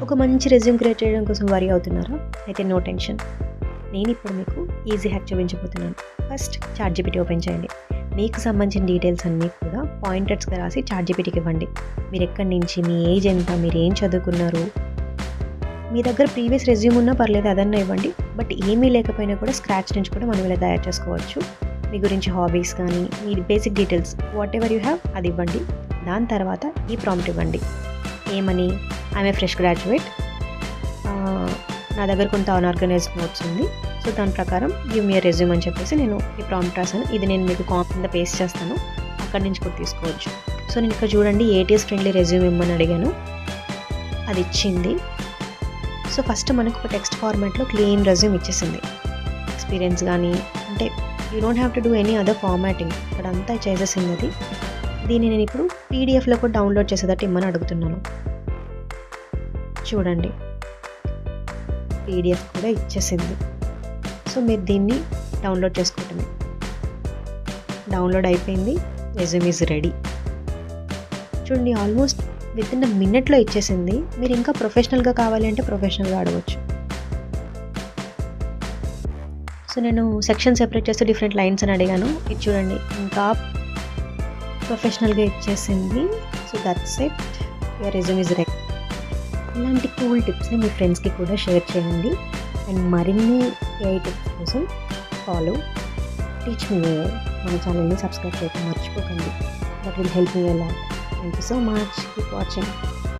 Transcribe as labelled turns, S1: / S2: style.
S1: ఒక మంచి resume create చేయడం కోసం వరీ అవుతున్నారా? అయితే నో టెన్షన్. నేను ఇప్పుడు మీకు ఈజీ హ్యాక్ చూపించబోతున్నాను. ఫస్ట్ చాట్‌జీపీటీ ఓపెన్ చేయండి. మీకు సంబంధించిన డీటెయిల్స్ అన్నీ కూడా పాయింటర్స్‌గా రాసి చాట్‌జీపీటీకి ఇవ్వండి. మీరు ఎక్కడి నుంచి, మీ ఏజ్ ఎంత, మీరు ఏం చదువుకున్నారు, మీ దగ్గర ప్రీవియస్ రెజ్యూమ్ ఉన్నా పర్లేదు, అదన్నా ఇవ్వండి. బట్ ఏమీ లేకపోయినా కూడా స్క్రాచ్ నుంచి కూడా మనం ఇలా తయారు చేసుకోవచ్చు. మీ గురించి హాబీస్ కానీ, మీ basic details whatever you have అది ఇవ్వండి. దాని తర్వాత ఈ ప్రాంప్ట్ ఇవ్వండి. ఏమని? ఐఎమ్ ఏ ఫ్రెష్ గ్రాడ్యుయేట్, నా దగ్గర కొంత అన్ఆర్గనైజ్డ్ నోట్స్ ఉంది, సో దాని ప్రకారం గివ్ మీ రెజ్యూమ్ అని చెప్పేసి నేను ఈ ప్రాంప్ట్ రాసాను. ఇది నేను మీకు కింద పేస్ట్ చేస్తాను, అక్కడి నుంచి కూడా తీసుకోవచ్చు. సో నేను ఇక్కడ చూడండి ఏటీఎస్ ఫ్రెండ్లీ రెజ్యూమ్ ఇమ్మని అడిగాను, అది ఇచ్చింది. సో ఫస్ట్ మనకు ఒక టెక్స్ట్ ఫార్మాట్లో క్లీన్ రెజ్యూమ్ ఇచ్చేసింది. ఎక్స్పీరియన్స్ కానీ అంటే you don't have to do any other formatting, ఇక్కడ అంతా చేసేసింది అది. దీన్ని నేను ఇప్పుడు పీడిఎఫ్లో కూడా డౌన్లోడ్ చేసేటట్టు ఇమ్మని అడుగుతున్నాను. చూడండి పీడిఎఫ్ కూడా ఇచ్చేసింది. సో మీరు దీన్ని డౌన్లోడ్ చేసుకోవటమే. డౌన్లోడ్ అయిపోయింది, రెజ్యూమ్ ఈజ్ రెడీ. చూడండి ఆల్మోస్ట్ వితిన్ అ మినిట్లో ఇచ్చేసింది. మీరు ఇంకా ప్రొఫెషనల్గా కావాలి అంటే ప్రొఫెషనల్గా అడగవచ్చు. సో నేను సెక్షన్ సెపరేట్ చేస్తే డిఫరెంట్ లైన్స్ అని అడిగాను, ఇది చూడండి ఇంకా ప్రొఫెషనల్గా ఇచ్చేసింది. So that's it, your resume is ready. ఇలాంటి కూల్ టిప్స్ని మీ ఫ్రెండ్స్కి కూడా షేర్ చేయండి. అండ్ మరిన్ని ఏఐ టిప్స్ కోసం ఫాలో టీచ్ మీ ఏఐ మన ఛానల్ని సబ్స్క్రైబ్ చేయడం మర్చిపోకండి. That will help me a lot. Thank you so much. Keep watching.